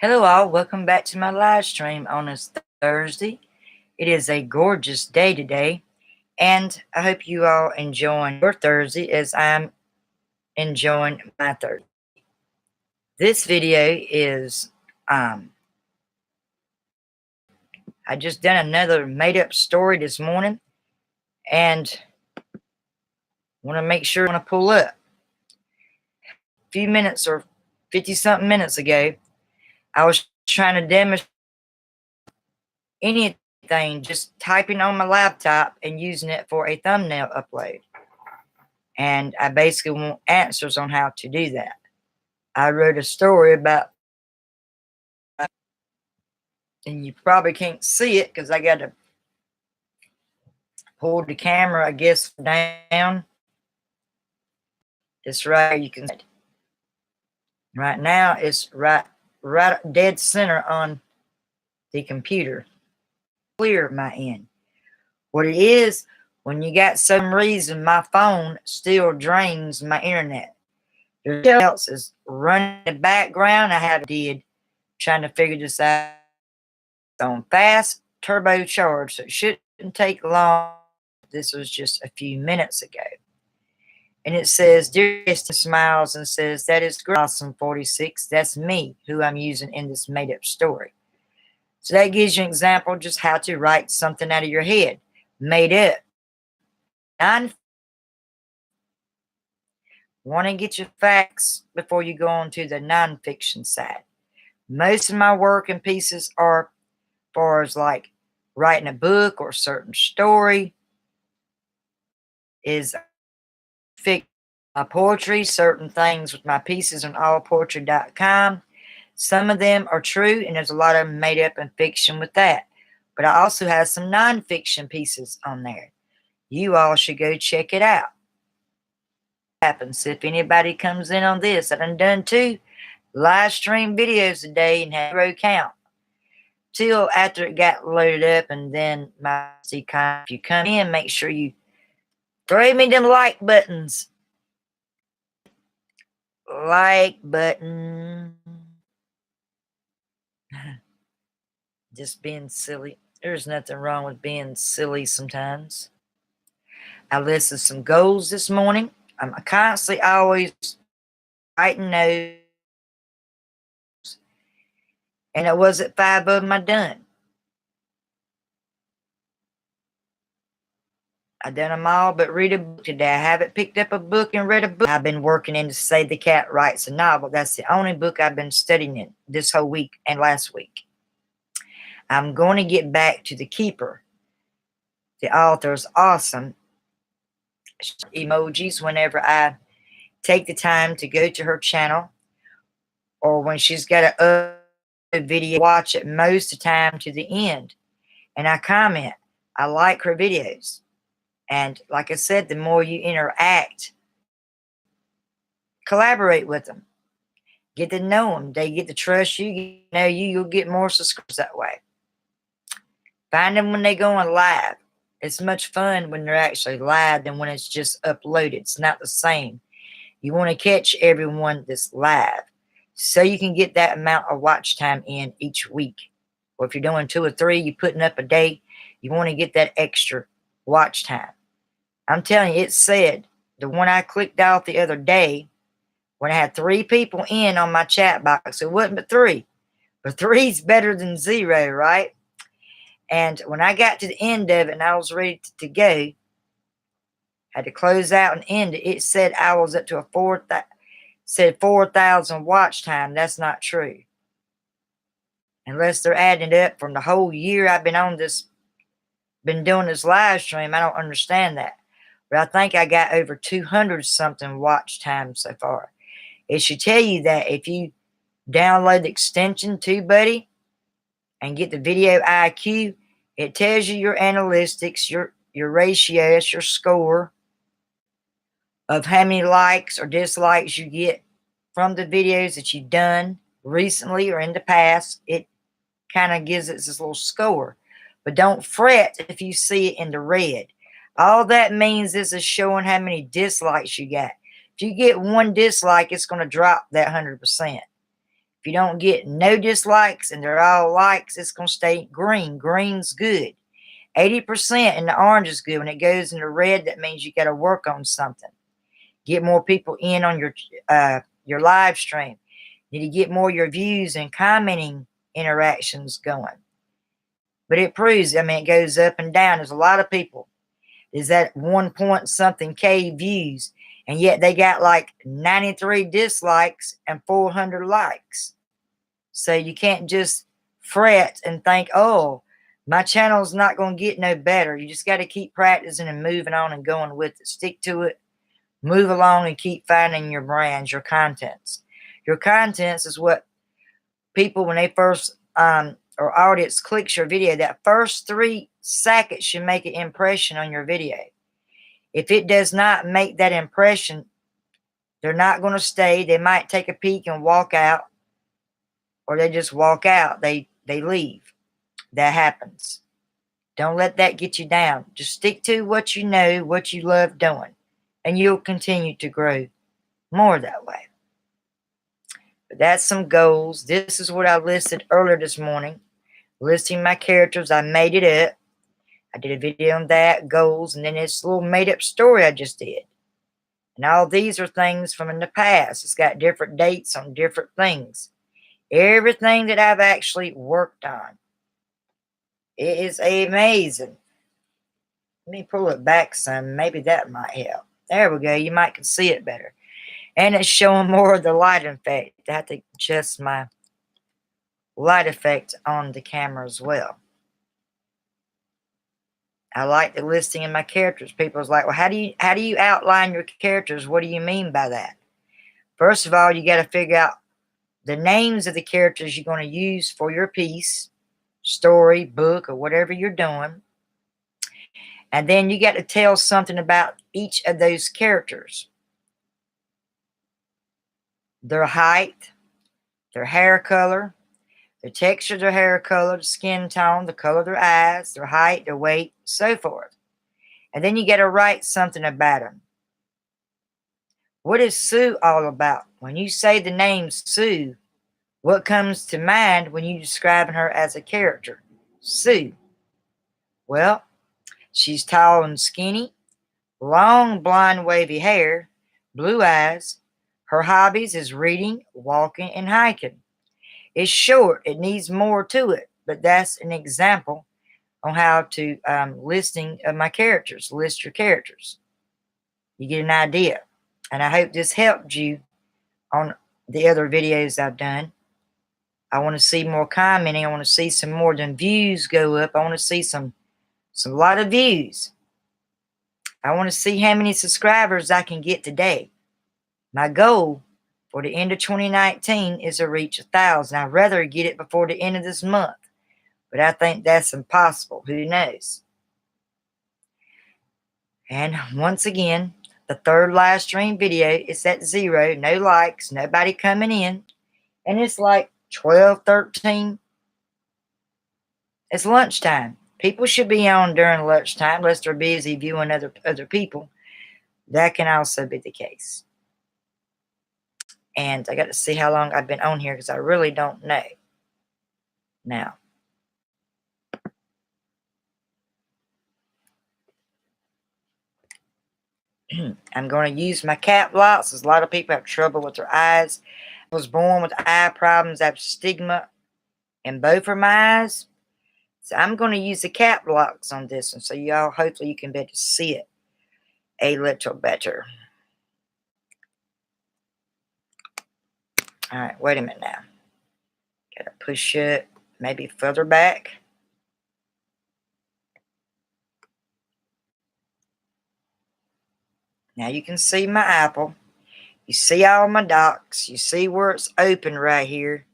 Hello all, welcome back to my live stream on this Thursday. It is a gorgeous day today, and I hope you all enjoying your Thursday as I'm enjoying my Thursday. This video is I just done another made-up story this morning, and want to make sure I want to pull up. A few minutes or 50-something minutes ago, I was trying to demonstrate anything, just typing on my laptop and using it for a thumbnail upload. And I basically want answers on how to do that. I wrote a story about, and you probably can't see it because I got to pull the camera, I guess, down. It's right here, you can see it. Right now, it's right dead center on the computer. Clear my end. What it is, when you got some reason my phone still drains my internet. There's else is running in the background. I had did trying to figure this out. On fast turbocharged, so it shouldn't take long. This was just a few minutes ago. And it says, "Dear smiles," and says, "That is awesome 46. That's me, who I'm using in this made-up story." So that gives you an example just how to write something out of your head. Made up. Want to get your facts before you go on to the nonfiction side. Most of my work and pieces are far as like writing a book or a certain story is fiction. My poetry, certain things with my pieces on allpoetry.com. Some of them are true, and there's a lot of them made up and fiction with that. But I also have some nonfiction pieces on there. You all should go check it out. Happens if anybody comes in on this. I done 2 live stream videos a day and had 0 count. Till after it got loaded up, and then if you come in, make sure you throw me them like buttons. Like button. Just being silly. There's nothing wrong with being silly sometimes. I listed some goals this morning. I'm constantly always writing notes. And it was at 5 of them I done. I done them all but read a book today. I haven't picked up a book and read a book. I've been working in to Save the Cat Writes a Novel. That's the only book I've been studying in this whole week and last week. I'm going to get back to The Keeper. The author is awesome. Emojis whenever I take the time to go to her channel, or when she's got a video, watch it most of the time to the end. And I comment. I like her videos. And like I said, the more you interact, collaborate with them, get to know them, they get to trust you, you'll get more subscribers that way. Find them when they go on live. It's much fun when they're actually live than when it's just uploaded. It's not the same. You want to catch everyone that's live so you can get that amount of watch time in each week. Or if you're doing 2 or 3, you're putting up a day, you want to get that extra watch time. I'm telling you, it said, the one I clicked off the other day, when I had 3 people in on my chat box, it wasn't but 3. But 3's better than 0, right? And when I got to the end of it and I was ready to go, had to close out and end it, it said I was up to 4,000 watch time. That's not true. Unless they're adding it up from the whole year I've been on this, been doing this live stream. I don't understand that. But I think I got over 200 something watch time so far. It should tell you that if you download the extension TubeBuddy and get the video IQ, it tells you your analytics, your ratios, your score of how many likes or dislikes you get from the videos that you've done recently or in the past. It kind of gives it this little score. But don't fret if you see it in the red. All that means is it's showing how many dislikes you got. If you get 1 dislike, it's going to drop that 100%. If If you don't get no dislikes and they're all likes, it's going to stay green. Green's good. 80% in the orange is good. When it goes into red, that means you got to work on something. Get more people in on your live stream. Need to get more of your views and commenting interactions going. But it proves, I mean, it goes up and down. There's a lot of people. Is that 1 point something K views, and yet they got like 93 dislikes and 400 likes. So you can't just fret and think, oh, my channel's not going to get no better. You just got to keep practicing and moving on and going with it. Stick to it. Move along and keep finding your brands, your contents. Your contents is what people, when they first, or audience clicks your video, that first 3 seconds should make an impression on your video. If it does not make that impression, they're not going to stay. They might take a peek and walk out, or they just walk out. They leave. That happens. Don't let that get you down. Just stick to what you know, what you love doing, and you'll continue to grow more that way. But that's some goals. This is what I listed earlier this morning. Listing my characters. I made it up. I did a video on that, goals, and then this little made-up story I just did. And all these are things from in the past. It's got different dates on different things. Everything that I've actually worked on. It is amazing. Let me pull it back some. Maybe that might help. There we go. You might can see it better. And it's showing more of the light effect. I have to adjust my light effect on the camera as well. I like the listing in my characters. People's like, well, how do you outline your characters? What do you mean by that? First of all, you got to figure out the names of the characters you're going to use for your piece, story, book, or whatever you're doing. And then you got to tell something about each of those characters. Their height, their hair color, the texture of their hair color, the skin tone, the color of their eyes, their height, their weight, so forth. And then you got to write something about them. What is Sue all about? When you say the name Sue, what comes to mind when you describing her as a character? Sue. Well, she's tall and skinny, long blonde wavy hair, blue eyes. Her hobbies is reading, walking, and hiking. It's short. It needs more to it, but that's an example on how to listing of my characters. List your characters. You get an idea. And I hope this helped you on the other videos I've done. I want to see more commenting. I want to see some more than views go up. I want to see some lot of views. I want to see how many subscribers I can get today. My goal for the end of 2019 is to reach 1,000. I'd rather get it before the end of this month, but I think that's impossible. Who knows? And once again, the third live stream video is at 0, no likes, nobody coming in, and it's like 12, 13. It's lunchtime. People should be on during lunchtime unless they're busy viewing other people. That can also be the case. And I got to see how long I've been on here because I really don't know. Now, I'm going to use my cap locks. There's a lot of people have trouble with their eyes. I was born with eye problems. I have stigma in both of my eyes. So I'm going to use the cap locks on this one. So y'all, hopefully you can better see it a little better. All right, wait a minute now. Got to push it maybe further back. Now you can see my apple. You see all my docs. You see where it's open right here.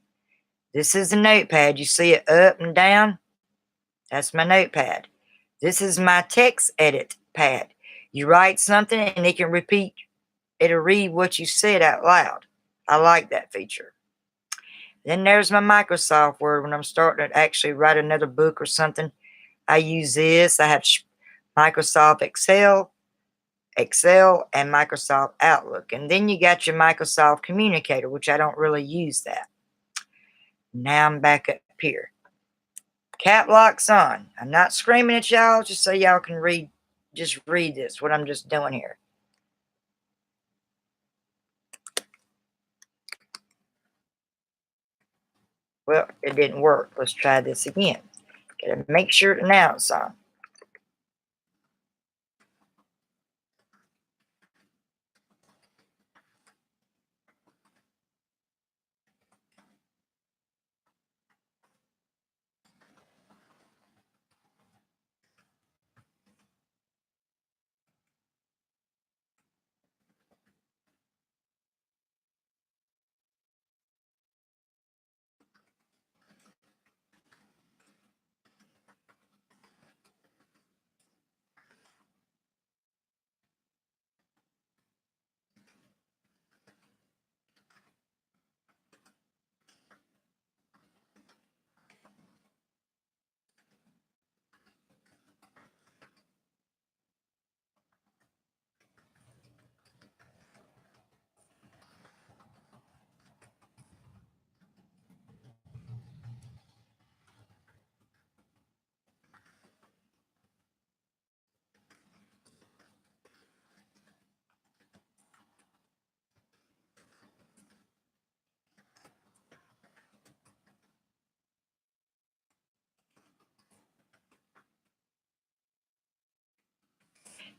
This is the notepad. You see it up and down? That's my notepad. This is my text edit pad. You write something and it can repeat. It'll read what you said out loud. I like that feature. Then there's my Microsoft Word. When I'm starting to actually write another book or something, I use this. I have Microsoft Excel, and Microsoft Outlook. And then you got your Microsoft Communicator, which I don't really use that. Now I'm back up here. Cap lock's on. I'm not screaming at y'all just so y'all can read this, what I'm just doing here. Well, it didn't work. Let's try this again. Gotta make sure now it's on.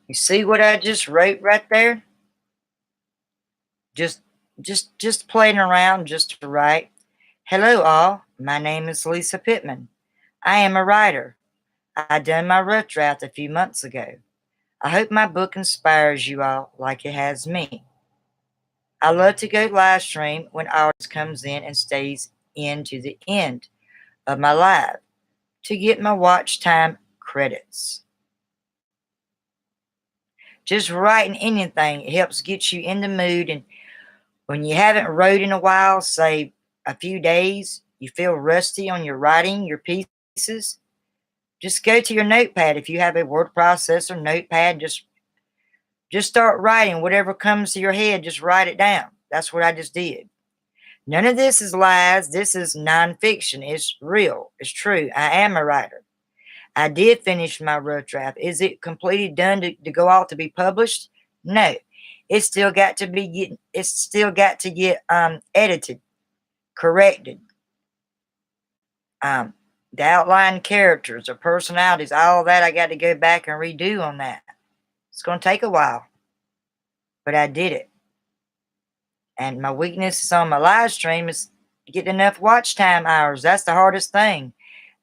You see what I just wrote right there? Just playing around just to write. Hello all, my name is Lisa Pittman. I am a writer. I done my rough draft a few months ago. I hope my book inspires you all like it has me. I love to go live stream when ours comes in and stays in to the end of my live to get my watch time credits. Just writing anything, it helps get you in the mood, and when you haven't wrote in a while, say a few days, you feel rusty on your writing, your pieces, just go to your notepad. If you have a word processor, notepad, just start writing whatever comes to your head, just write it down. That's what I just did. None of this is lies. This is nonfiction. It's real. It's true. I am a writer. I did finish my rough draft. Is it completely done to go out to be published? No. It's still got to get edited, corrected. The outline characters or personalities, all that I got to go back and redo on that. It's going to take a while, but I did it. And my weakness is on my live stream is getting enough watch time hours. That's the hardest thing.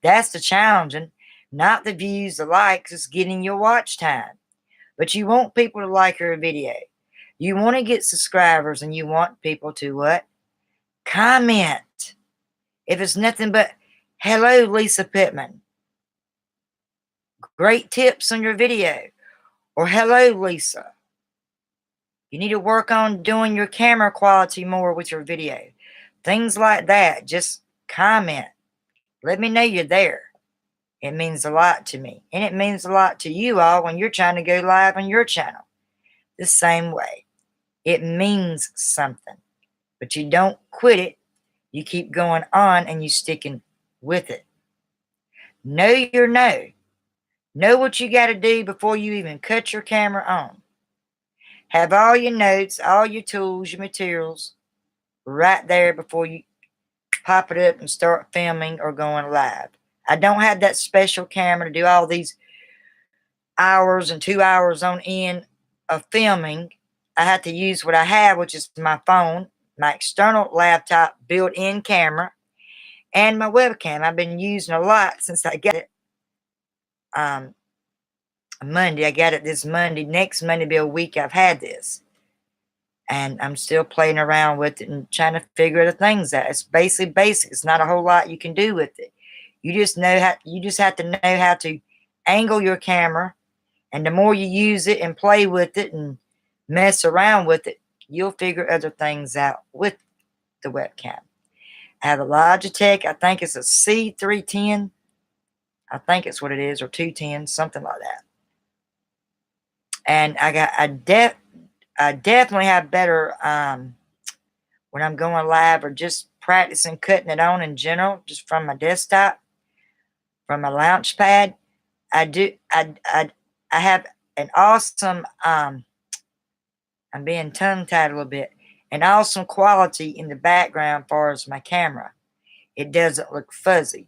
That's the challenging, not the views, the likes, it's getting your watch time. But you want people to like your video. You want to get subscribers and you want people to what? Comment. If it's nothing but, hello, Lisa Pittman. Great tips on your video. Or hello, Lisa. You need to work on doing your camera quality more with your video. Things like that. Just comment. Let me know you're there. It means a lot to me. And it means a lot to you all when you're trying to go live on your channel. The same way. It means something. But you don't quit it. You keep going on and you sticking with it. Know your no. Know what you got to do before you even cut your camera on. Have all your notes, all your tools, your materials right there before you pop it up and start filming or going live. I don't have that special camera to do all these hours and 2 hours on end of filming. I have to use what I have, which is my phone, my external laptop built-in camera, and my webcam. I've been using a lot since I got it Monday. I got it this Monday. Next Monday will be a week I've had this. And I'm still playing around with it and trying to figure the things out. It's basically basic. It's not a whole lot you can do with it. You just have to know how to angle your camera. And the more you use it and play with it and mess around with it, you'll figure other things out with the webcam. I have a Logitech. I think it's a C310. I think it's what it is, or 210, something like that. And I definitely have better when I'm going live or just practicing cutting it on in general, just from my desktop, from my launch pad. I have an awesome, I'm being tongue-tied a little bit, an awesome quality in the background as far as my camera. It doesn't look fuzzy.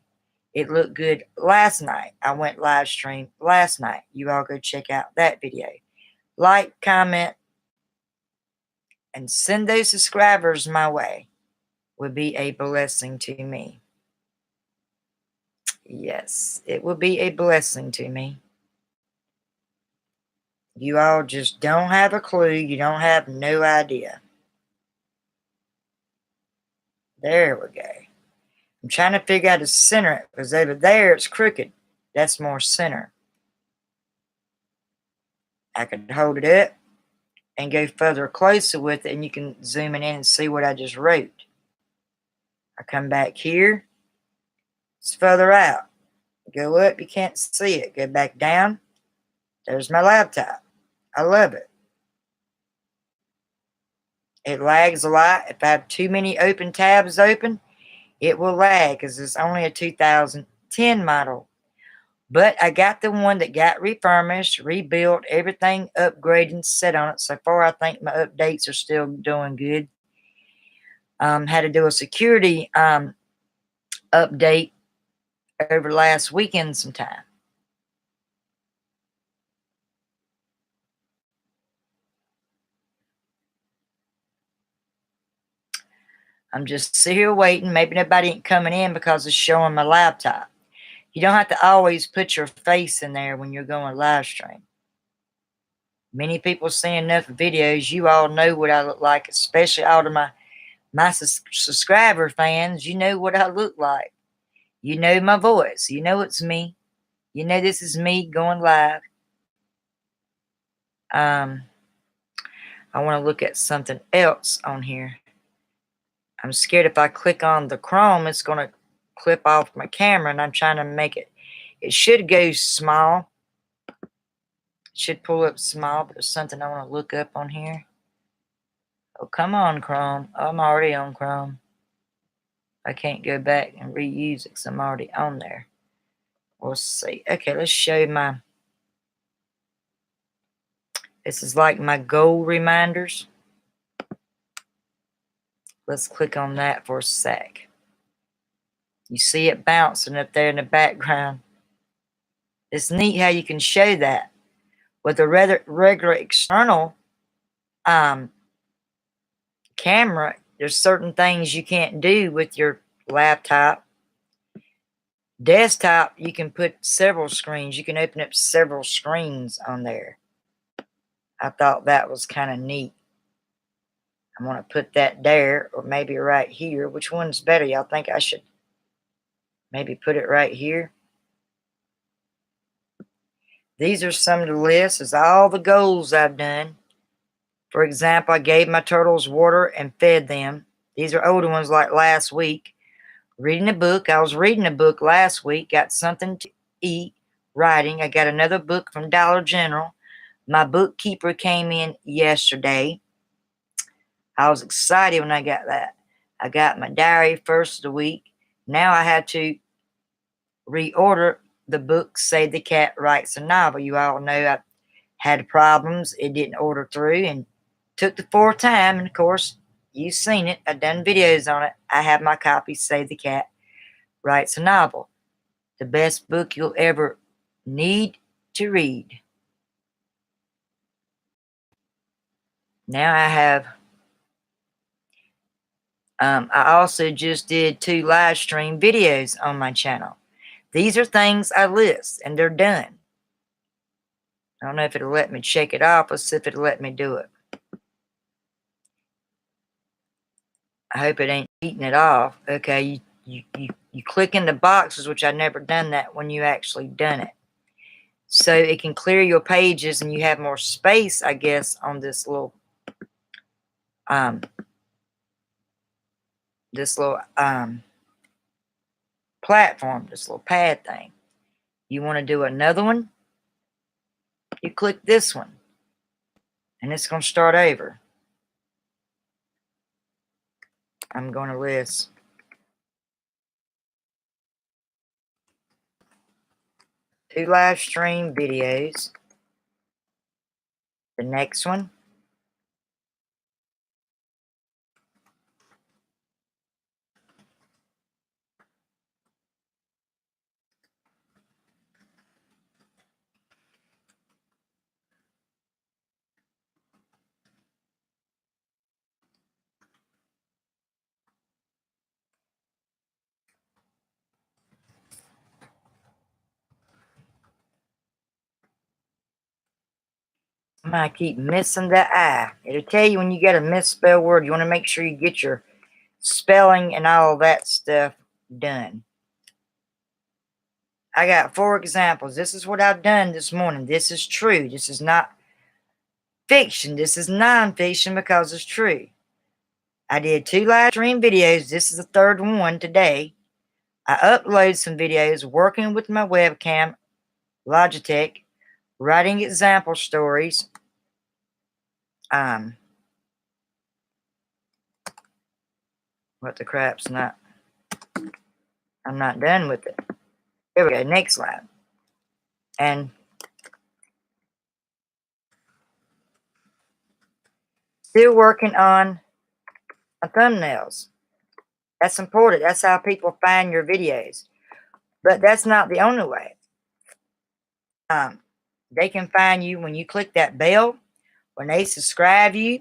It looked good last night. I went live stream last night. You all go check out that video. Like, comment, and send those subscribers my way. Would be a blessing to me. Yes, it will be a blessing to me. You all just don't have a clue. You don't have no idea. There we go. I'm trying to figure out how to center it, because over there it's crooked. That's more center. I could hold it up and go further closer with it, and you can zoom in and see what I just wrote. I come back here. It's further out. Go up, you can't see it. Go back down. There's my laptop. I love it. It lags a lot. If I have too many open tabs open, it will lag because it's only a 2010 model. But I got the one that got refurbished, rebuilt, everything upgraded and set on it. So far, I think my updates are still doing good. Had to do a security update over last weekend sometime. I'm just sitting here waiting. Maybe nobody ain't coming in because it's showing my laptop. You don't have to always put your face in there when you're going live stream. Many people see enough videos. You all know what I look like, especially all of my subscriber fans. You know what I look like. You know my voice. You know it's me. You know this is me going live. I want to look at something else on here. I'm scared if I click on the Chrome, it's going to clip off my camera, and I'm trying to make it. It should go small. It should pull up small, but there's something I want to look up on here. Oh, come on, Chrome. I'm already on Chrome. I can't go back and reuse it because I'm already on there. We'll see. Okay, let's show my... This is like my goal reminders. Let's click on that for a sec. You see it bouncing up there in the background. It's neat how you can show that. With a regular external camera, there's certain things you can't do with your laptop. Desktop, you can put several screens. You can open up several screens on there. I thought that was kind of neat. I'm going to put that there, or maybe right here. Which one's better? Y'all think I should maybe put it right here? These are some of the lists. It's all the goals I've done. For example, I gave my turtles water and fed them. These are older ones like last week. Reading a book. I was reading a book last week. Got something to eat. Writing. I got another book from Dollar General. My bookkeeper came in yesterday. I was excited when I got that. I got my diary first of the week. Now I had to reorder the book, Save the Cat Writes a Novel. You all know I had problems. It didn't order through, and took the fourth time. And of course, you've seen it. I've done videos on it. I have my copy, Save the Cat Writes a Novel. The best book you'll ever need to read. Now I have... I also just did 2 live stream videos on my channel. These are things I list, and they're done. I don't know if it'll let me check it off. Let's see if it'll let me do it. I hope it ain't eating it off. Okay, you click in the boxes, which I've never done that when you actually done it. So it can clear your pages, and you have more space, I guess, on this little platform, this little pad thing. You want to do another one? You click this one, and it's going to start over. I'm going to list 2 live stream videos. The next one. I keep missing the I. It'll tell you when you get a misspelled word. You want to make sure you get your spelling and all that stuff done. I got 4 examples. This is what I've done this morning. This is true. This is not fiction. This is non-fiction because it's true. I did 2 live stream videos. This is the 3rd one today. I upload some videos working with my webcam, Logitech, writing example stories. What the crap's not? I'm not done with it. Here we go. Next slide. And still working on my thumbnails. That's important. That's how people find your videos. But that's not the only way. They can find you when you click that bell. When they subscribe you,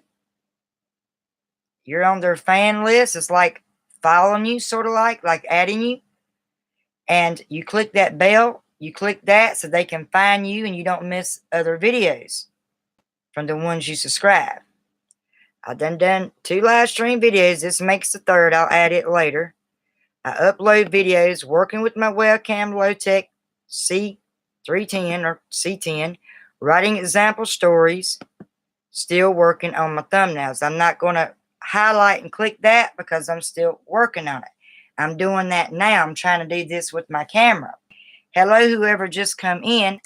you're on their fan list. It's like following you, sort of like adding you. And you click that bell. You click that so they can find you and you don't miss other videos from the ones you subscribe. I've done 2 live stream videos. This makes the 3rd. I'll add it later. I upload videos working with my webcam Logitech C310 or C10, writing example stories, still working on my thumbnails. I'm not going to highlight and click that because I'm still working on it. I'm doing that now. I'm trying to do this with my camera. Hello, whoever just come in.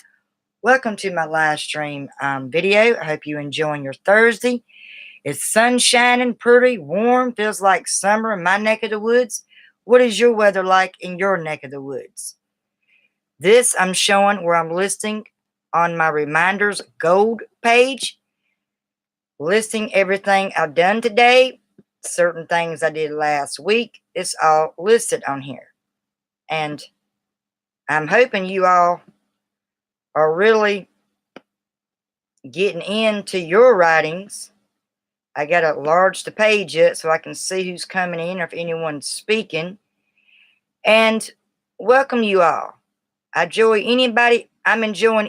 Welcome to my live stream video. I hope you're enjoying your Thursday. It's sun shining, pretty warm, feels like summer in my neck of the woods. What is your weather like in your neck of the woods? This I'm showing where I'm listing on my reminders gold page, listing everything I've done today, certain things I did last week. It's all listed on here. And I'm hoping you all are really getting into your writings. I got to enlarge the page up so I can see who's coming in or if anyone's speaking. And welcome you all. I'm enjoying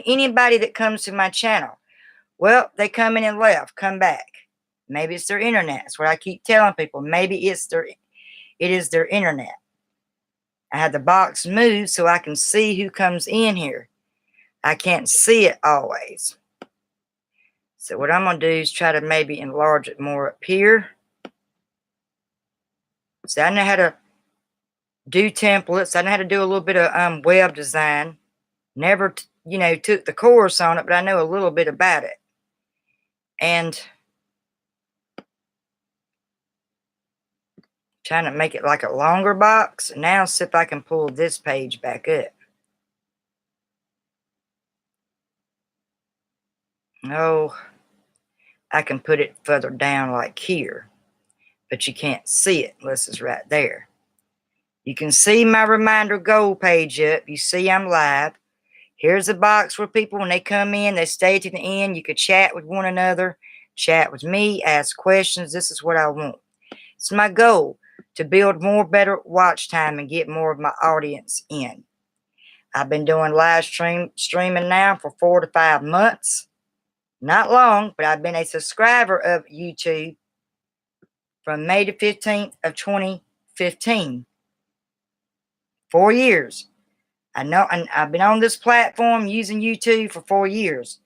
anybody that comes to my channel. Well, they come in and left, come back. Maybe it's their internet. That's what I keep telling people. Maybe it is their internet. I had the box moved so I can see who comes in here. I can't see it always. So what I'm going to do is try to maybe enlarge it more up here. See, I know how to do templates. I know how to do a little bit of web design. Never, took the course on it, but I know a little bit about it. And trying to make it like a longer box. Now see if I can pull this page back up. Oh, I can put it further down like here. But you can't see it unless it's right there. You can see my reminder goal page up. You see I'm live. Here's a box where people, when they come in, they stay to the end. You could chat with one another, chat with me, ask questions. This is what I want. It's my goal to build more better watch time and get more of my audience in. I've been doing live streaming now for 4 to 5 months. Not long, but I've been a subscriber of YouTube from May the 15th of 2015. 4 years. I know, and I've been on this platform using YouTube for 4 years.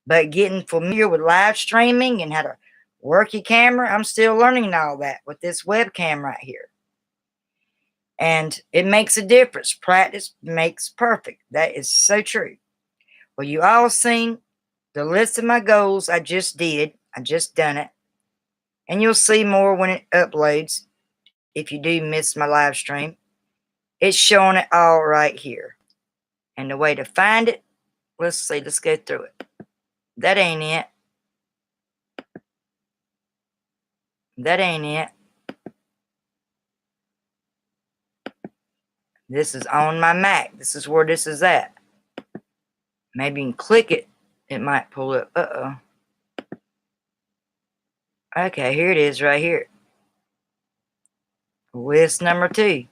But getting familiar with live streaming and how to work your camera, I'm still learning all that with this webcam right here. And it makes a difference. Practice makes perfect. That is so true. Well, you all seen the list of my goals I just did. I just done it. And you'll see more when it uploads. If you do miss my live stream, it's showing it all right here. And the way to find it, let's see, let's go through it. That ain't it. That ain't it. This is on my Mac. This is where this is at. Maybe you can click it. It might pull up. Uh-oh. Okay, here it is right here. List number 2.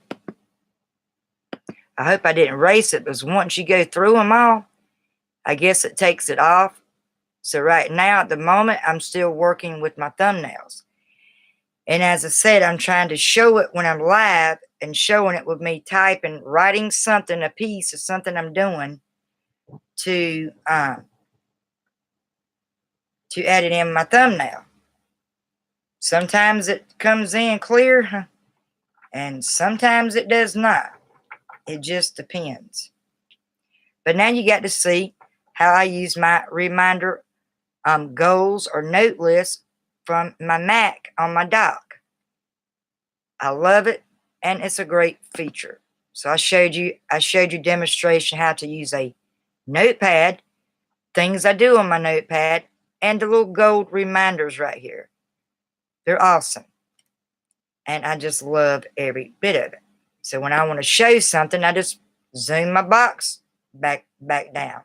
I hope I didn't erase it, because once you go through them all, I guess it takes it off. So right now, at the moment, I'm still working with my thumbnails. And as I said, I'm trying to show it when I'm live and showing it with me typing, writing something, a piece of something I'm doing to add it in my thumbnail. Sometimes it comes in clear and sometimes it does not. It just depends. But now you got to see how I use my reminder goals or note list from my Mac on my dock. I love it, and it's a great feature. So I showed you demonstration how to use a notepad, things I do on my notepad, and the little gold reminders right here. They're awesome. And I just love every bit of it. So when I want to show something, I just zoom my box back down.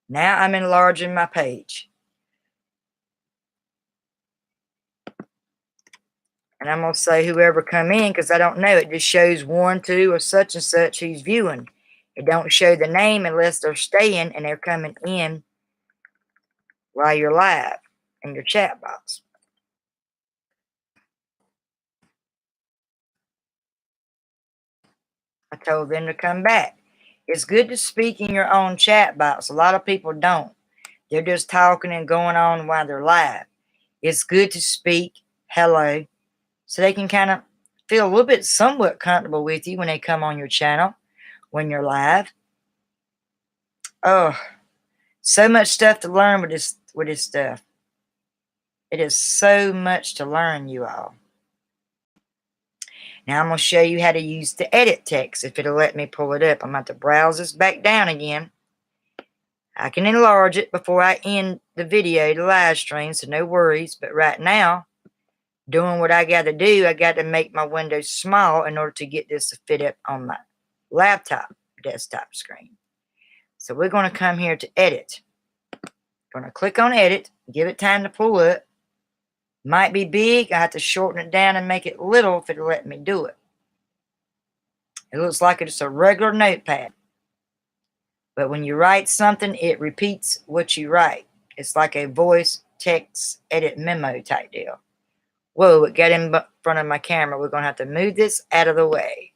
Now I'm enlarging my page. And I'm going to say whoever come in, because I don't know. It just shows 1, 2, or such and such who's viewing. It don't show the name unless they're staying and they're coming in while you're live in your chat box. I told them to come back. It's good to speak in your own chat box. A lot of people don't. They're just talking and going on while they're live. It's good to speak hello so they can kind of feel a little bit somewhat comfortable with you when they come on your channel, when you're live. Oh, so much stuff to learn with this stuff. It is so much to learn, you all. Now I'm going to show you how to use the edit text if it'll let me pull it up. I'm going to have to browse this back down again. I can enlarge it before I end the video, the live stream, so no worries. But right now, doing what I got to do, I got to make my window small in order to get this to fit up on my laptop desktop screen. So we're going to come here to edit. Going to click on edit, give it time to pull up. Might be big. I have to shorten it down and make it little if it'll let me do it. It looks like it's a regular notepad. But when you write something, it repeats what you write. It's like a voice text edit memo type deal. Whoa, it got in front of my camera. We're going to have to move this out of the way.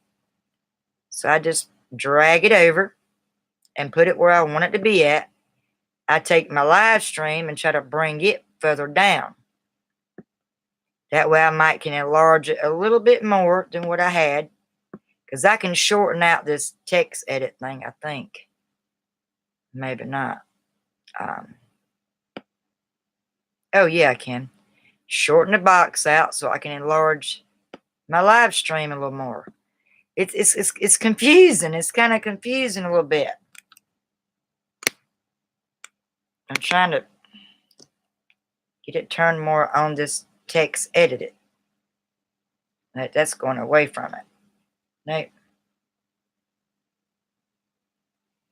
So I just drag it over and put it where I want it to be at. I take my live stream and try to bring it further down. That way I can enlarge it a little bit more than what I had. Because I can shorten out this text edit thing, I think. Maybe not. Oh, yeah, I can. Shorten the box out so I can enlarge my live stream a little more. It's confusing. It's kind of confusing a little bit. I'm trying to get it turned more on this text edited. That's going away from it. Nope.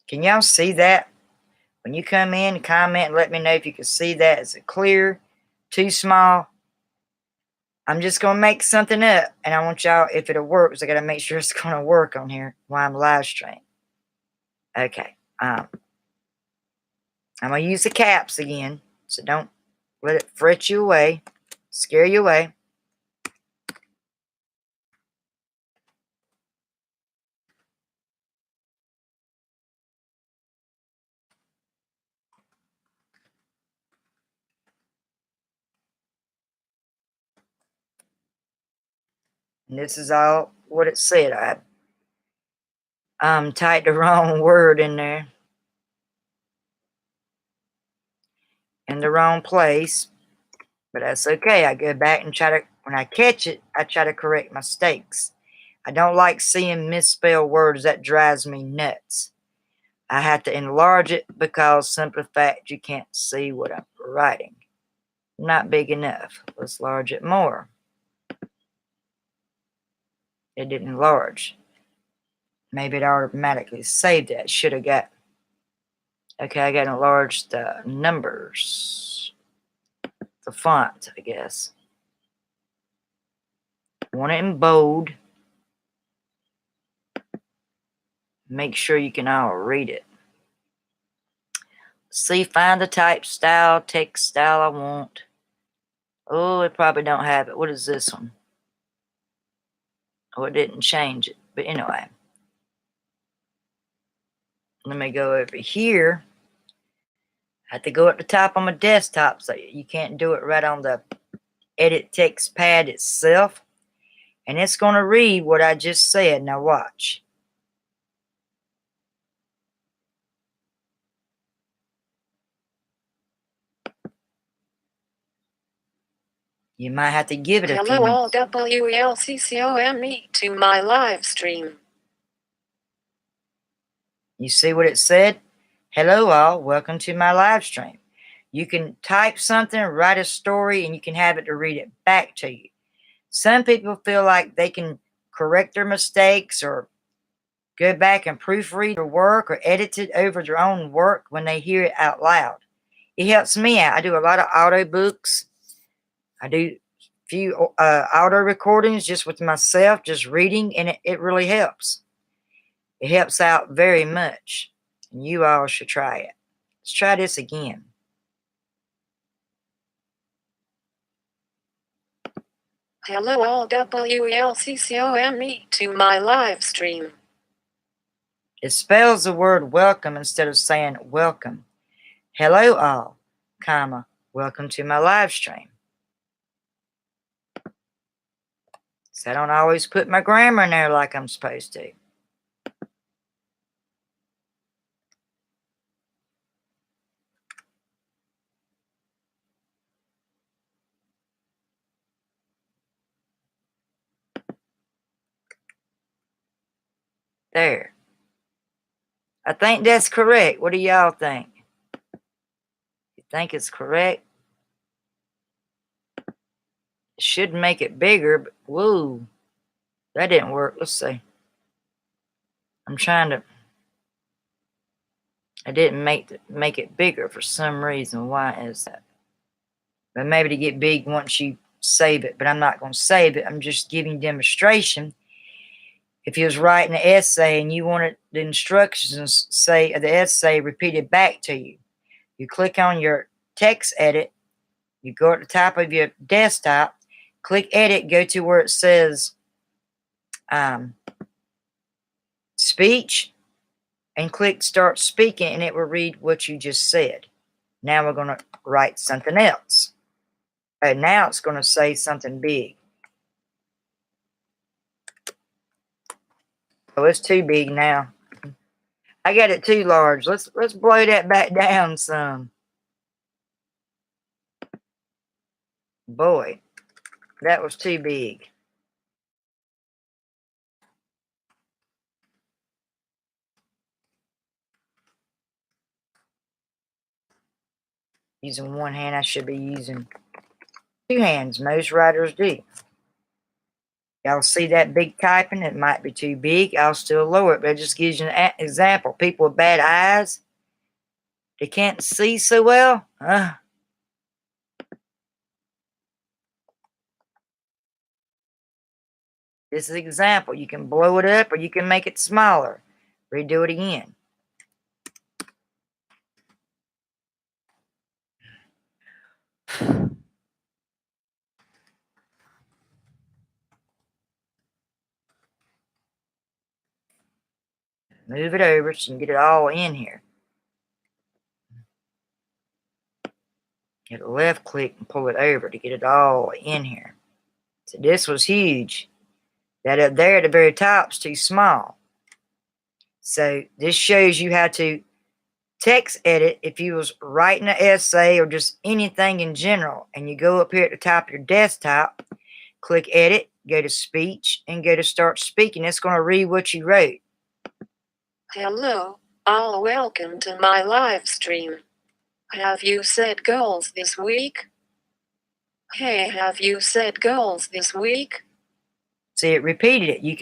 Can y'all see that? When you come in, comment and let me know if you can see that. Is it clear? Too small? I'm just going to make something up. And I want y'all, if it'll work, because I got to make sure it's going to work on here while I'm live streaming. Okay. I'm going to use the caps again. So don't let it fret you away. Scare you away. And this is all what it said. I typed the wrong word in there. In the wrong place. But that's okay. I go back and try to, when I catch it, I try to correct mistakes. I don't like seeing misspelled words. That drives me nuts. I have to enlarge it because simple fact you can't see what I'm writing. Not big enough. Let's enlarge it more. It didn't enlarge. Maybe it automatically saved it. Should have got. Okay, I got to enlarge the numbers. The font, I guess. Want it in bold. Make sure you can all read it. See, find the type style, text style I want. Oh, it probably don't have it. What is this one? Oh, it didn't change it. But anyway. Let me go over here. I have to go at the top on my desktop, so you can't do it right on the edit text pad itself. And it's going to read what I just said. Now watch. You might have to give it a few Hello all minutes. WLCCOME to my live stream. You see what it said? Hello all, welcome to my live stream. You can type something, write a story, and you can have it to read it back to you. Some people feel like they can correct their mistakes or go back and proofread their work or edit it over their own work when they hear it out loud. It helps me out. I do a lot of audio books. I do a few auto recordings just with myself, just reading, and it really helps. It helps out very much. And you all should try it. Let's try this again. Hello all WLCCOME to my live stream. It spells the word welcome instead of saying welcome. Hello all, comma, welcome to my live stream. So I don't always put my grammar in there like I'm supposed to. There. I think that's correct. What do y'all think? You think it's correct? It should make it bigger, but whoa, that didn't work. Let's see. I'm trying to. I didn't make it bigger for some reason. Why is that? But maybe to get big once you save it. But I'm not going to save it. I'm just giving demonstration. If you was writing an essay and you wanted the instructions, say the essay repeated back to you, you click on your text edit. You go at the top of your desktop, click edit, go to where it says speech, and click start speaking, and it will read what you just said. Now we're going to write something else. And now it's going to say something big. Oh, it's too big now. I got it too large. Let's blow that back down some. Boy, that was too big. Using one hand, I should be using two hands. Most writers do. Y'all see that big typing? It might be too big. I'll still lower it, but it just gives you an example. People with bad eyes, they can't see so well. This is an example. You can blow it up or you can make it smaller. Redo it again. Move it over so you can get it all in here. Hit a left click and pull it over to get it all in here. So this was huge. That up there at the very top is too small. So this shows you how to text edit if you was writing an essay or just anything in general. And you go up here at the top of your desktop, click edit, go to speech, and go to start speaking. It's going to read what you wrote. Hello All welcome to my live stream. Have you set goals this week? Hey, have you set goals this week? See, it repeated it. You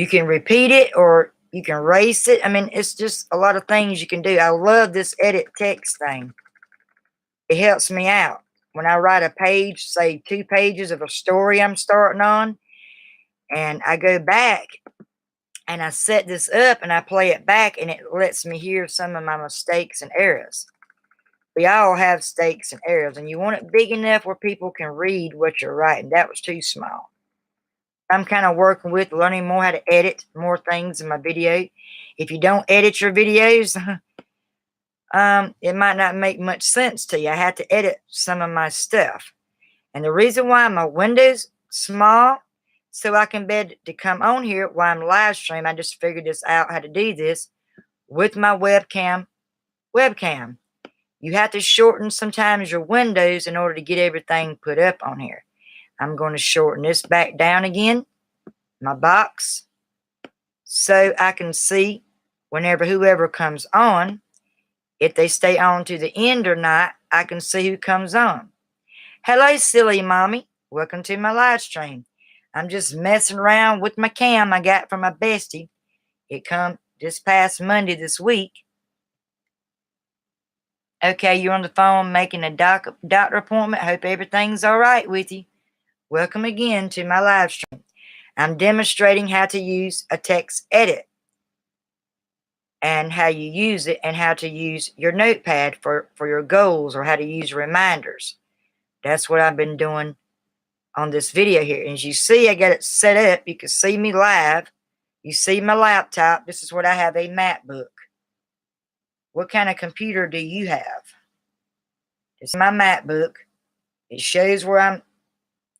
can repeat it or you can erase it. I mean, it's just a lot of things you can do. I love this edit text thing. It helps me out. When I write a page, say 2 pages of a story I'm starting on, and I go back and I set this up and I play it back and it lets me hear some of my mistakes and errors. We all have mistakes and errors, and you want it big enough where people can read what you're writing. That was too small. I'm kind of working with learning more how to edit more things in my video. If you don't edit your videos, it might not make much sense to you. I had to edit some of my stuff. And the reason why my window's small, so I can be to come on here while I'm live stream. I just figured this out how to do this with my webcam. You have to shorten sometimes your windows in order to get everything put up on here. I'm going to shorten this back down again, my box, so I can see whenever whoever comes on, if they stay on to the end or not, I can see who comes on. Hello, silly mommy. Welcome to my live stream. I'm just messing around with my cam I got from my bestie. It come this past Monday this week. Okay, you're on the phone making a doctor appointment. Hope everything's all right with you. Welcome again to my live stream. I'm demonstrating how to use a text edit and how you use it and how to use your notepad for your goals or how to use reminders. That's what I've been doing on this video here. And as you see, I got it set up. You can see me live. You see my laptop. This is what I have, a MacBook. What kind of computer do you have? It's my MacBook. It shows where I'm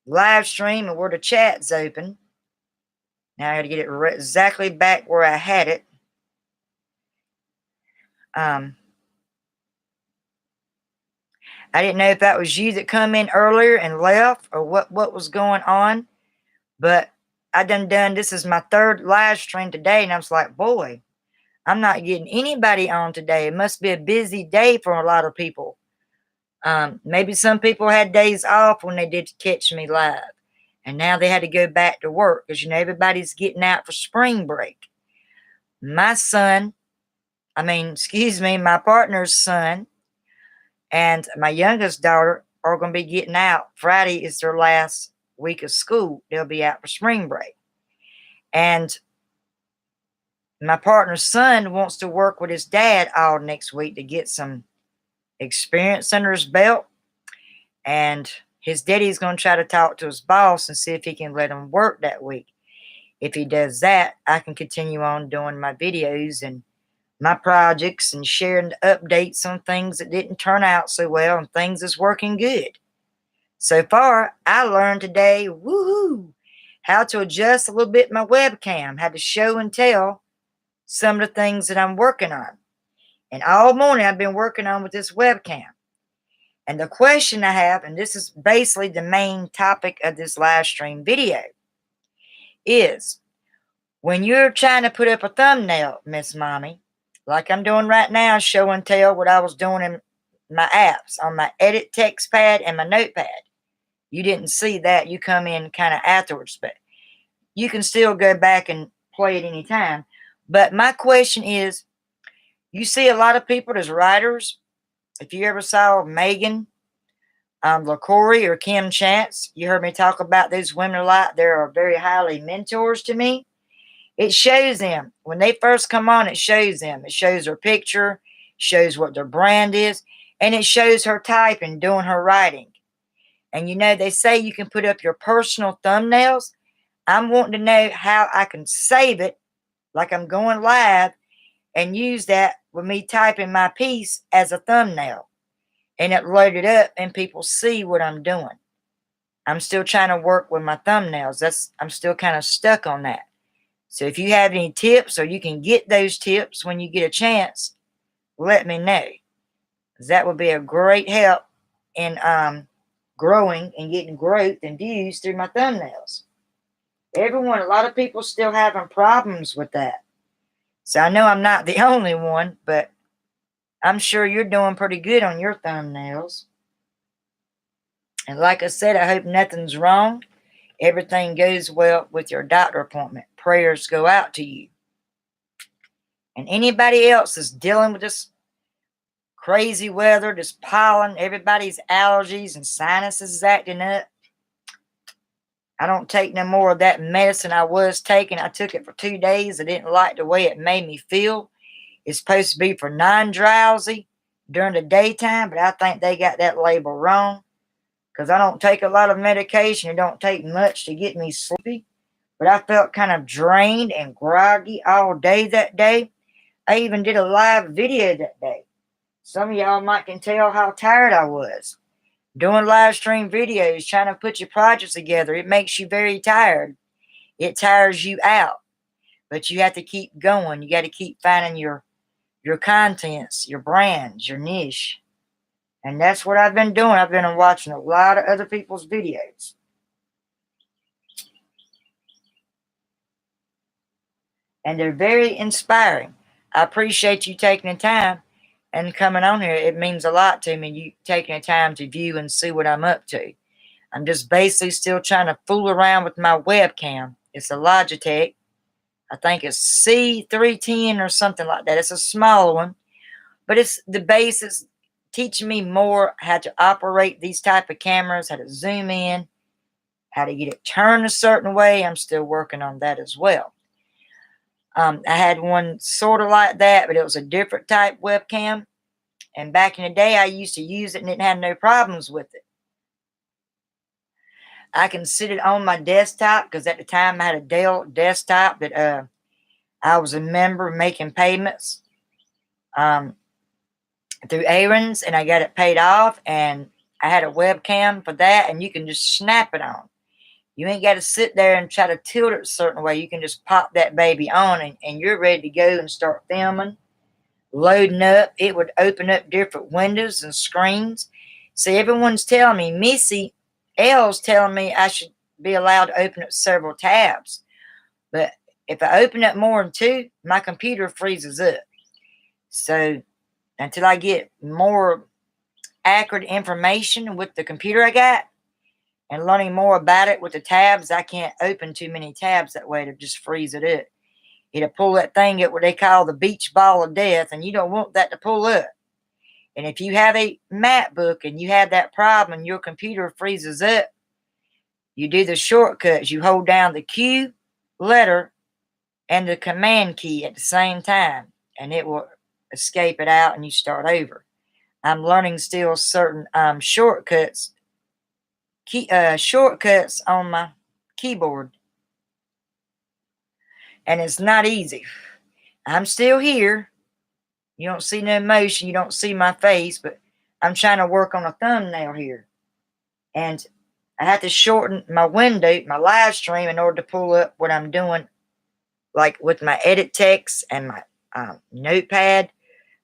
live stream and where the chat's open. Now I got to get it exactly back where I had it. I didn't know if that was you that come in earlier and left or what was going on, but I done this is my 3rd live stream today, and I was like, boy, I'm not getting anybody on today. It must be a busy day for a lot of people. Maybe some people had days off when they did catch me live, and now they had to go back to work because, everybody's getting out for spring break. My partner's son and my youngest daughter are going to be getting out. Friday is their last week of school. They'll be out for spring break. And my partner's son wants to work with his dad all next week to get some experience under his belt. And his daddy's going to try to talk to his boss and see if he can let him work that week. If he does that, I can continue on doing my videos and my projects and sharing the updates on things that didn't turn out so well and things that's working good. So far, I learned today, how to adjust a little bit my webcam, how to show and tell some of the things that I'm working on. And all morning I've been working on with this webcam. And the question I have, and this is basically the main topic of this live stream video, is when you're trying to put up a thumbnail, Miss Mommy, like I'm doing right now, show and tell what I was doing in my apps on my edit text pad and my notepad. You didn't see that. You come in kind of afterwards, but you can still go back and play it anytime. But my question is, you see a lot of people as writers. If you ever saw Megan LaCory or Kim Chance, you heard me talk about those women a lot. They are very highly mentors to me. It shows them. When they first come on, it shows them. It shows their picture, shows what their brand is, and it shows her typing, doing her writing. And they say you can put up your personal thumbnails. I'm wanting to know how I can save it, like I'm going live, and use that with me typing my piece as a thumbnail. And it loaded up and people see what I'm doing. I'm still trying to work with my thumbnails. I'm still kind of stuck on that. So if you have any tips or you can get those tips when you get a chance, let me know. That would be a great help in growing and getting growth and views through my thumbnails. A lot of people still having problems with that. So I know I'm not the only one, but I'm sure you're doing pretty good on your thumbnails. And like I said, I hope nothing's wrong. Everything goes well with your doctor appointment. Prayers go out to you. And anybody else is dealing with this crazy weather, this pollen, everybody's allergies and sinuses is acting up. I don't take no more of that medicine I was taking. I took it for 2 days. I didn't like the way it made me feel. It's supposed to be for non-drowsy during the daytime, but I think they got that label wrong because I don't take a lot of medication. It don't take much to get me sleepy, but I felt kind of drained and groggy all day that day. I even did a live video that day. Some of y'all might can tell how tired I was. Doing live stream videos, trying to put your projects together, it makes you very tired. It tires you out. But you have to keep going. You got to keep finding your contents, your brands, your niche. And that's what I've been doing. I've been watching a lot of other people's videos. And they're very inspiring. I appreciate you taking the time and coming on here. It means a lot to me, you taking the time to view and see what I'm up to. I'm just basically still trying to fool around with my webcam. It's a Logitech. I think it's C310 or something like that. It's a smaller one. But it's the basics, teaching me more how to operate these type of cameras, how to zoom in, how to get it turned a certain way. I'm still working on that as well. I had one sort of like that, but it was a different type webcam. And back in the day, I used to use it and didn't have no problems with it. I can sit it on my desktop because at the time I had a Dell desktop that I was a member making payments through Aaron's, and I got it paid off, and I had a webcam for that, and you can just snap it on. You ain't got to sit there and try to tilt it a certain way. You can just pop that baby on, and you're ready to go and start filming, loading up. It would open up different windows and screens. See, everyone's telling me, Missy L's telling me I should be allowed to open up several tabs. But if I open up more than 2, my computer freezes up. So until I get more accurate information with the computer I got and learning more about it with the tabs, I can't open too many tabs that way to just freeze it up. It'll pull that thing up what they call the beach ball of death, and you don't want that to pull up. And if you have a MacBook and you have that problem and your computer freezes up, you do the shortcuts. You hold down the Q letter and the command key at the same time, and it will escape it out and you start over. I'm learning still certain shortcuts on my keyboard, and it's not easy. I'm still here. You don't see no motion. You don't see my face, but I'm trying to work on a thumbnail here. And I have to shorten my window, my live stream, in order to pull up what I'm doing, like with my edit text and my notepad.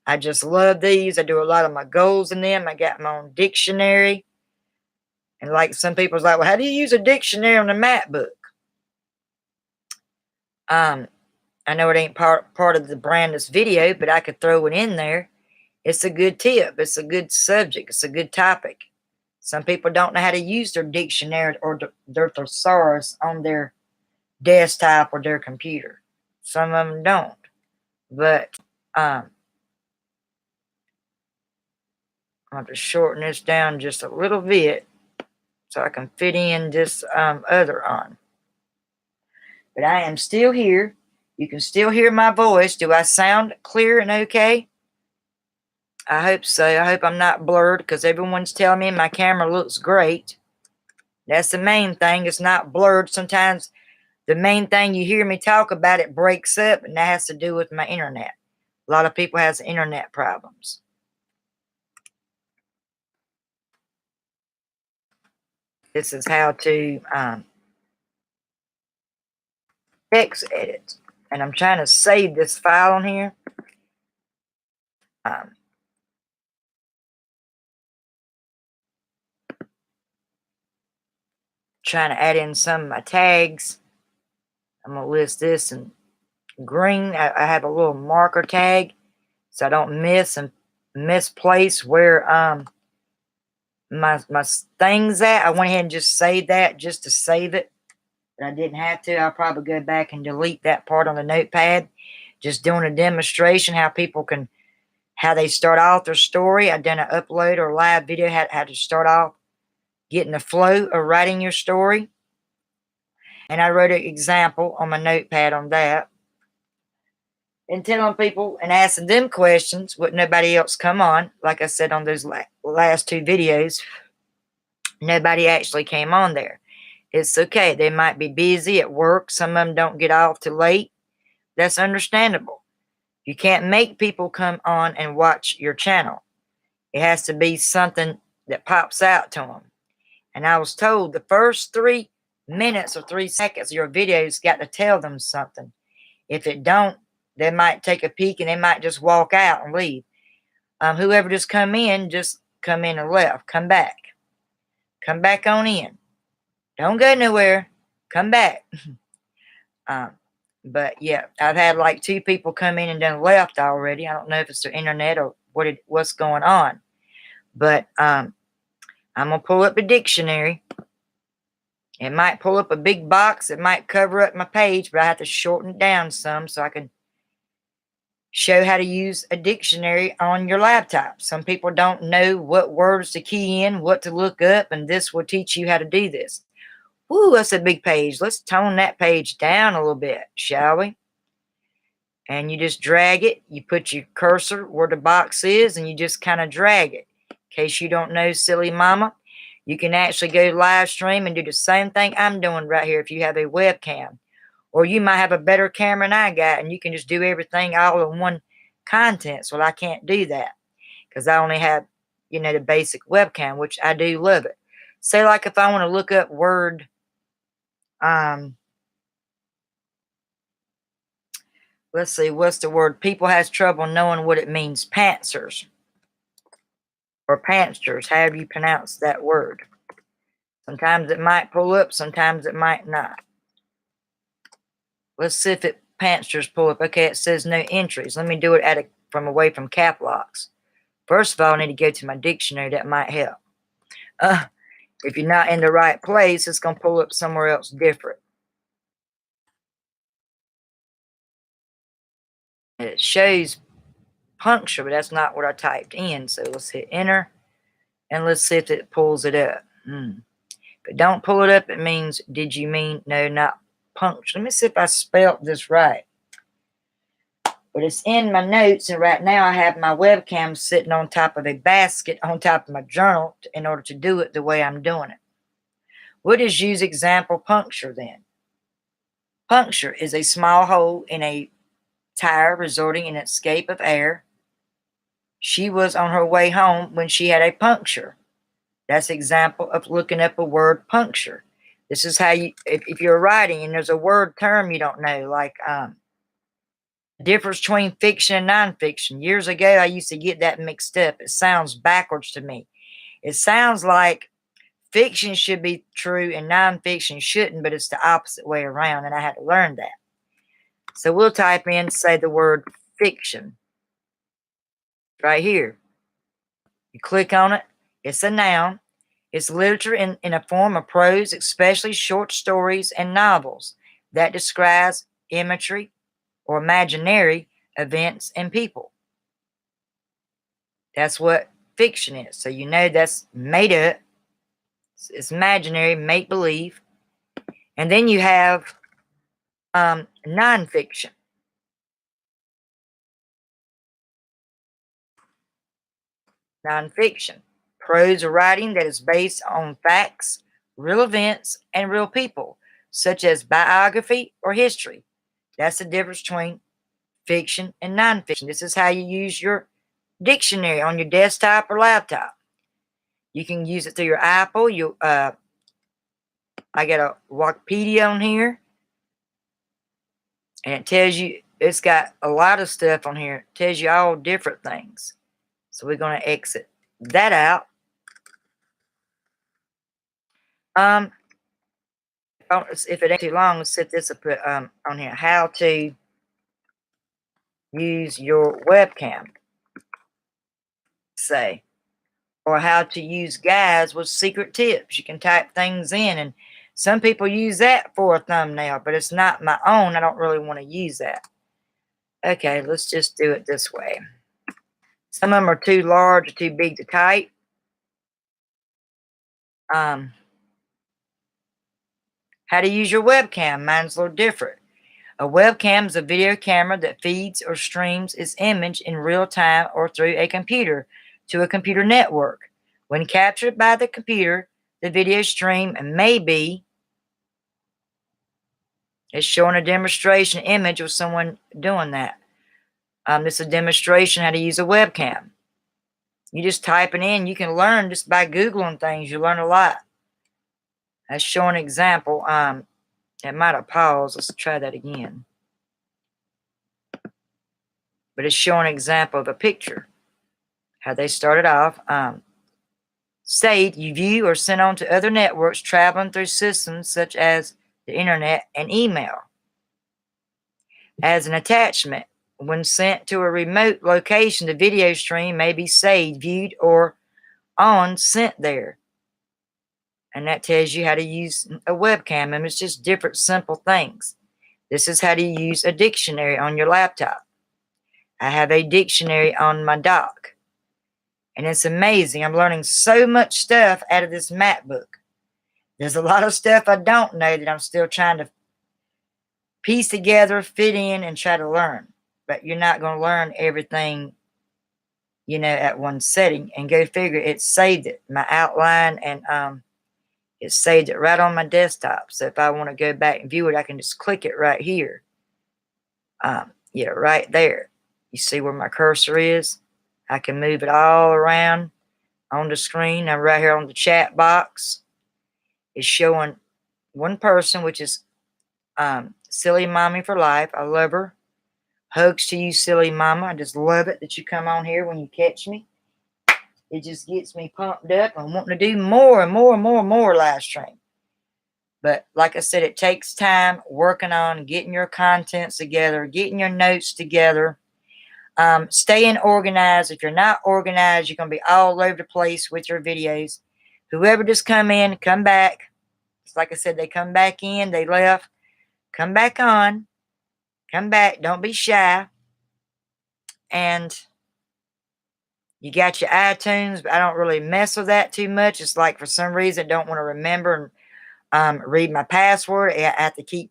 I just love these. I do a lot of my goals in them. I got my own dictionary. And like some people's like, well, how do you use a dictionary on a MacBook? I know it ain't part of the brand of this video, but I could throw it in there. It's a good tip. It's a good subject. It's a good topic. Some people don't know how to use their dictionary or their thesaurus on their desktop or their computer. Some of them don't. But I'm going to shorten this down just a little bit so I can fit in this other on. But I am still here. You can still hear my voice. Do I sound clear and okay? I hope so. I hope I'm not blurred because everyone's telling me my camera looks great. That's the main thing. It's not blurred. Sometimes the main thing you hear me talk about, it breaks up, and that has to do with my internet. A lot of people has internet problems. This is how to text edit. And I'm trying to save this file on here. Trying to add in some of my tags. I'm going to list this and green. I have a little marker tag so I don't misplace where my things at. I went ahead and just saved that just to save it, but I didn't have to. I'll probably go back and delete that part on the notepad. Just doing a demonstration how they start off their story. I done an upload or live video how to start off getting the flow of writing your story. And I wrote an example on my notepad on that. And telling people and asking them questions with nobody else come on. Like I said on those last two videos, nobody actually came on there. It's okay. They might be busy at work. Some of them don't get off till late. That's understandable. You can't make people come on and watch your channel. It has to be something that pops out to them. And I was told the first 3 minutes or 3 seconds of your video's got to tell them something. If it don't, they might take a peek and they might just walk out and leave. Whoever just come in and left. Come back. Come back on in. Don't go nowhere. Come back. But yeah, I've had like 2 people come in and then left already. I don't know if it's their internet or what's going on. But I'm gonna pull up a dictionary. It might pull up a big box. It might cover up my page, but I have to shorten it down some so I can show how to use a dictionary on your laptop. Some people don't know what words to key in, what to look up, and this will teach you how to do this. Ooh, that's a big page. Let's tone that page down a little bit, shall we? And you just drag it. You put your cursor where the box is, and you just kind of drag it. In case you don't know, silly mama, you can actually go live stream and do the same thing I'm doing right here if you have a webcam. Or you might have a better camera than I got, and you can just do everything all in one contents. Well, I can't do that because I only have, the basic webcam, which I do love it. Say, like, if I want to look up word, let's see, what's the word? People has trouble knowing what it means. Pantsers or pantsters, however you pronounce that word. Sometimes it might pull up, sometimes it might not. Let's see if it pantsters pull up. Okay, it says no entries. Let me do it from away from cap locks. First of all, I need to go to my dictionary. That might help. If you're not in the right place, it's going to pull up somewhere else different. It shows puncture, but that's not what I typed in. So let's hit enter, and let's see if it pulls it up. If it don't pull it up, it means, did you mean, no, not puncture. Let me see if I spelled this right. But it's in my notes, and right now I have my webcam sitting on top of a basket on top of my journal in order to do it the way I'm doing it. What is use example puncture then? Puncture is a small hole in a tire resulting in escape of air. She was on her way home when she had a puncture. That's an example of looking up a word puncture. This is how you, if you're writing and there's a word term you don't know, like difference between fiction and nonfiction. Years ago, I used to get that mixed up. It sounds backwards to me. It sounds like fiction should be true and nonfiction shouldn't, but it's the opposite way around, and I had to learn that. So we'll type in, say the word fiction. Right here. You click on it. It's a noun. It's literature in a form of prose, especially short stories and novels that describes imagery or imaginary events and people. That's what fiction is. So you know that's made up. It's imaginary, make-believe. And then you have nonfiction. Nonfiction. Prose or writing that is based on facts, real events, and real people, such as biography or history. That's the difference between fiction and nonfiction. This is how you use your dictionary on your desktop or laptop. You can use it through your Apple. I got a Wikipedia on here, and it tells you, it's got a lot of stuff on here. It tells you all different things. So we're going to exit that out. If it ain't too long, let's set this up on here. How to use your webcam, say, or how to use guides with secret tips. You can type things in, and some people use that for a thumbnail, but it's not my own. I don't really want to use that. Okay, let's just do it this way. Some of them are too large or too big to type. How to use your webcam. Mine's a little different. A webcam is a video camera that feeds or streams its image in real time or through a computer to a computer network. When captured by the computer, the video stream may be it's showing a demonstration image of someone doing that. This is a demonstration how to use a webcam. You just type it in. You can learn just by Googling things. You learn a lot. That's showing an example. It might have paused. Let's try that again. But it's showing an example of a picture. How they started off. Say you view or send on to other networks traveling through systems such as the internet and email. As an attachment, when sent to a remote location, the video stream may be saved, viewed, or sent there. And that tells you how to use a webcam, and it's just different simple things. This is how to use a dictionary on your laptop. I have a dictionary on my dock, and it's amazing. I'm learning so much stuff out of this MacBook. There's a lot of stuff I don't know that I'm still trying to piece together, fit in, and try to learn. But you're not going to learn everything, at one setting. And go figure, it saved it, my outline, and it saved it right on my desktop. So if I want to go back and view it, I can just click it right here. Right there. You see where my cursor is? I can move it all around on the screen. I'm right here on the chat box. It's showing one person, which is Silly Mommy for Life. I love her. Hugs to you, Silly Mama. I just love it that you come on here when you catch me. It just gets me pumped up and wanting to do more and more and more and more live stream. But like I said, it takes time working on getting your contents together, getting your notes together, staying organized. If you're not organized, you're going to be all over the place with your videos. Whoever just come in, come back. It's like I said, they come back in, they left. Come back on. Come back. Don't be shy. And you got your iTunes, but I don't really mess with that too much. It's like for some reason I don't want to remember and read my password. I have to keep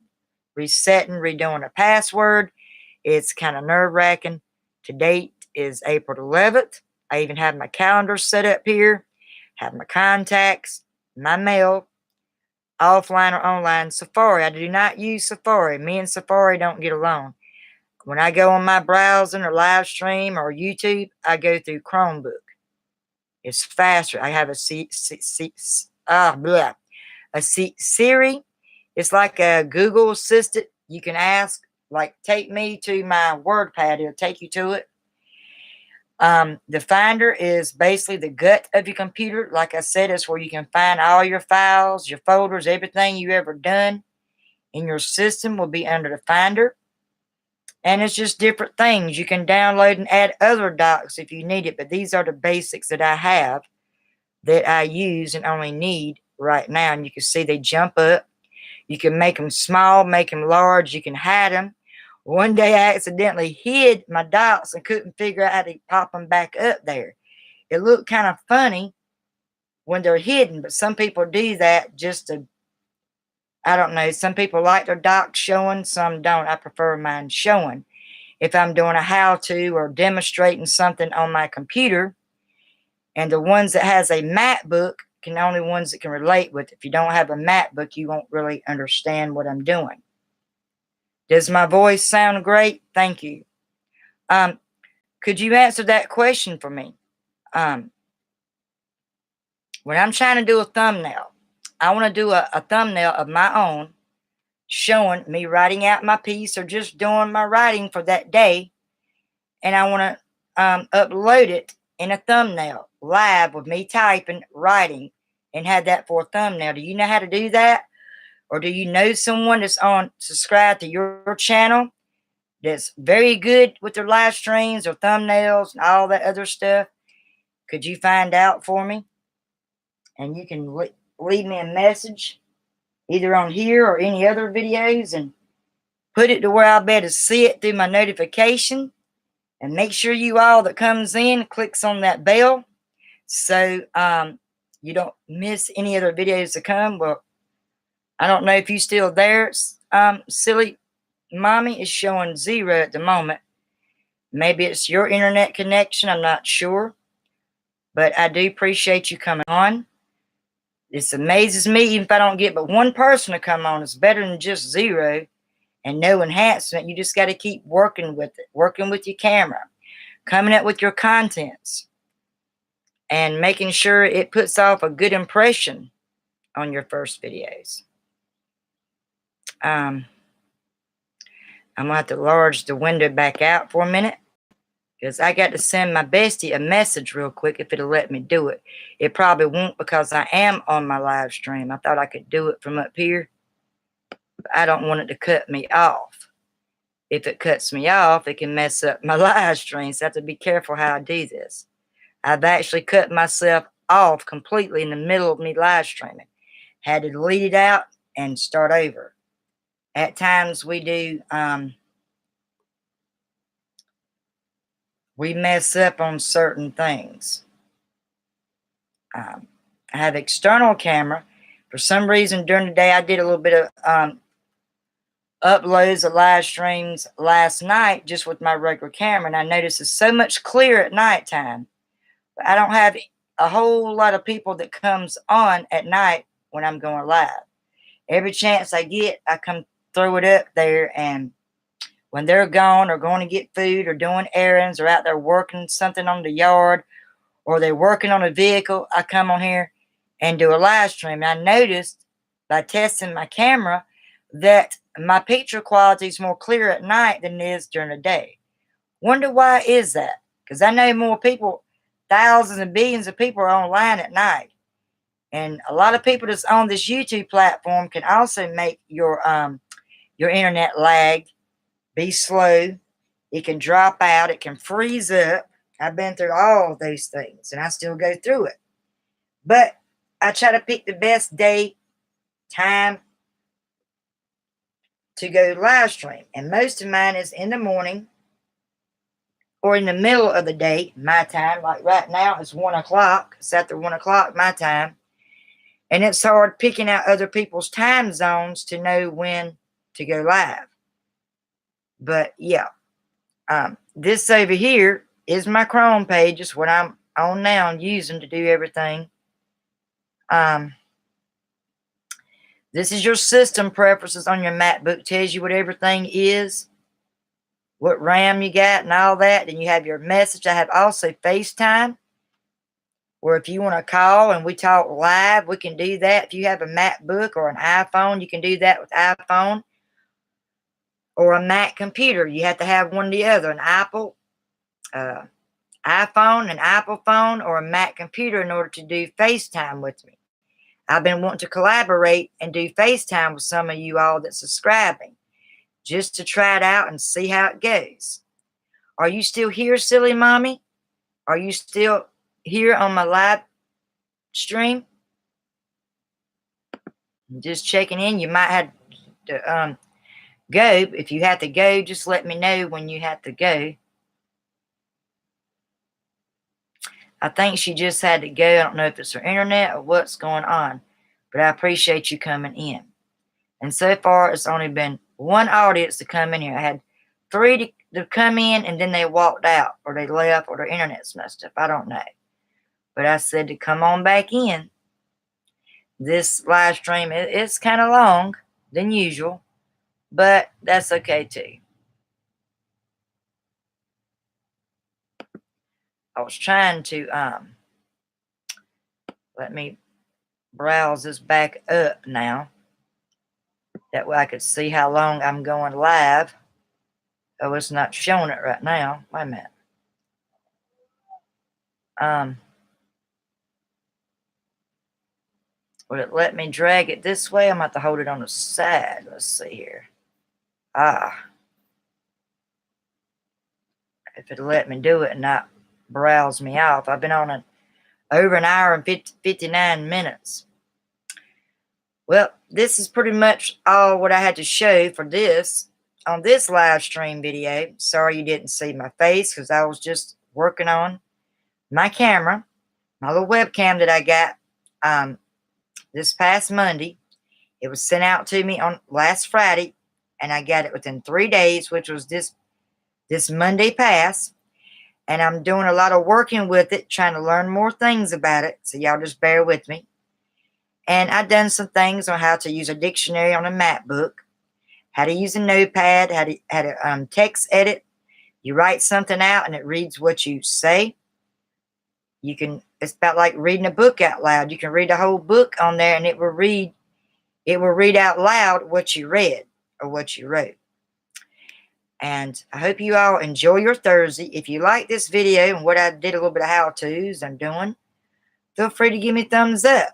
resetting, redoing a password. It's kind of nerve-wracking. Today is April 11th. I even have my calendar set up here. Have my contacts, my mail, offline or online. Safari. I do not use Safari. Me and Safari don't get along. When I go on my browsing or live stream or YouTube, I go through Chromebook. It's faster. I have a Siri. It's like a Google Assistant. You can ask, like, take me to my WordPad. It'll take you to it. The Finder is basically the gut of your computer. Like I said, it's where you can find all your files, your folders, everything you ever done in your system will be under the Finder. And it's just different things. You can download and add other docs if you need it. But these are the basics that I have that I use and only need right now. And you can see they jump up. You can make them small, make them large. You can hide them. One day I accidentally hid my docs and couldn't figure out how to pop them back up there. It looked kind of funny when they're hidden. But some people do that just to, I don't know. Some people like their docs showing, some don't. I prefer mine showing. If I'm doing a how-to or demonstrating something on my computer, and the ones that has a MacBook can only ones that can relate with. If you don't have a MacBook, you won't really understand what I'm doing. Does my voice sound great? Thank you. Could you answer that question for me? When I'm trying to do a thumbnail, I want to do a thumbnail of my own showing me writing out my piece or just doing my writing for that day. And I want to upload it in a thumbnail live with me typing, writing, and have that for a thumbnail. Do you know how to do that? Or do you know someone that's subscribed to your channel that's very good with their live streams or thumbnails and all that other stuff, could you find out for me? And you can leave me a message either on here or any other videos and put it to where I'll be able to see it through my notification. And make sure you all that comes in clicks on that bell so you don't miss any other videos to come. Well, I don't know if you still there. Silly Mommy is showing 0 at the moment. Maybe it's your internet connection. I'm not sure. But I do appreciate you coming on. This amazes me. Even if I don't get but one person to come on, it's better than just 0 and no enhancement. You just got to keep working with it, working with your camera, coming up with your contents, and making sure it puts off a good impression on your first videos. I'm going to have to enlarge the window back out for a minute because I got to send my bestie a message real quick if it'll let me do it. It probably won't because I am on my live stream. I thought I could do it from up here, but I don't want it to cut me off. If it cuts me off, it can mess up my live stream, so I have to be careful how I do this. I've actually cut myself off completely in the middle of me live streaming. Had to delete it out and start over. At times we do, we mess up on certain things. I have external camera. For some reason during the day I did a little bit of uploads of live streams last night just with my regular camera, and I noticed it's so much clearer at nighttime. But I don't have a whole lot of people that comes on at night when I'm going live. Every chance I get, I come throw it up there, and when they're gone or going to get food or doing errands or out there working something on the yard or they're working on a vehicle, I come on here and do a live stream. And I noticed by testing my camera that my picture quality is more clear at night than it is during the day. Wonder why is that? Because I know more people, thousands and billions of people are online at night. And a lot of people that's on this YouTube platform can also make your internet lag, be slow. It can drop out. It can freeze up. I've been through all of those things, and I still go through it. But I try to pick the best day, time to go live stream. And most of mine is in the morning or in the middle of the day, my time. Like right now, it's 1 o'clock. It's after 1 o'clock, my time. And it's hard picking out other people's time zones to know when to go live. But yeah, this over here is my Chrome page. It's what I'm on now and using to do everything. This is your system preferences on your MacBook. Tells you what everything is, what RAM you got and all that. Then you have your message. I have also FaceTime, where if you want to call and we talk live, we can do that. If you have a MacBook or an iPhone, you can do that with iPhone or a Mac computer. You have to have one or the other, an Apple iPhone, an Apple phone, or a Mac computer in order to do FaceTime with me. I've been wanting to collaborate and do FaceTime with some of you all that's subscribing, just to try it out and see how it goes. Are you still here, Silly Mommy? Are you still here on my live stream? Just checking in. You might have to go. If you have to go, just let me know when you have to go. I think she just had to go. I don't know if it's her internet or what's going on, but I appreciate you coming in. And so far, it's only been one audience to come in here. I had 3 to come in, and then they walked out, or they left, or their internet's messed up. I don't know. But I said to come on back in. This live stream is kind of long than usual, but that's okay too. I was trying to let me browse this back up now. That way I could see how long I'm going live. Oh, it's not showing it right now. Wait a minute. Would it let me drag it this way? I'm going to have to hold it on the side. Let's see here. if it'll let me do it and not browse me off. I've been on over an hour and 59 minutes. Well, this is pretty much all what I had to show for this on this live stream video. Sorry you didn't see my face because I was just working on my camera, my little webcam that I got this past Monday. It was sent out to me on last Friday, and I got it within 3 days, which was this Monday past. And I'm doing a lot of working with it, trying to learn more things about it. So y'all just bear with me. And I've done some things on how to use a dictionary on a MacBook, how to use a notepad, how to text edit. You write something out and it reads what you say. It's about like reading a book out loud. You can read a whole book on there and it will read out loud what you read or what you wrote. And I hope you all enjoy your Thursday. If you like this video and what I did, a little bit of how-tos I'm doing, feel free to give me a thumbs up.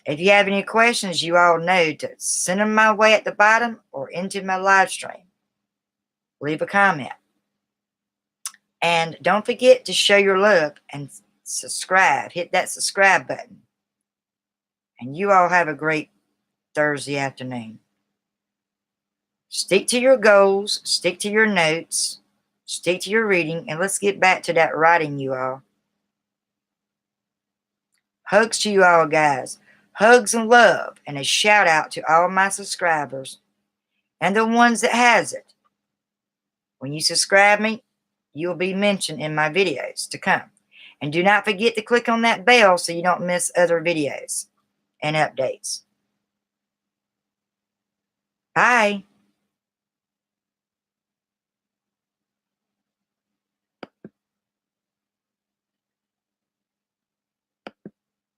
If you have any questions, you all know to send them my way at the bottom or into my live stream. Leave a comment. And don't forget to show your love and subscribe. Hit that subscribe button. And you all have a great Thursday afternoon. Stick to your goals. Stick to your notes. Stick to your reading. And let's get back to that writing, you all. Hugs to you all, guys. Hugs and love, and a shout out to all my subscribers and the ones that has it. When you subscribe me, you'll be mentioned in my videos to come. And do not forget to click on that bell so you don't miss other videos and updates. Bye.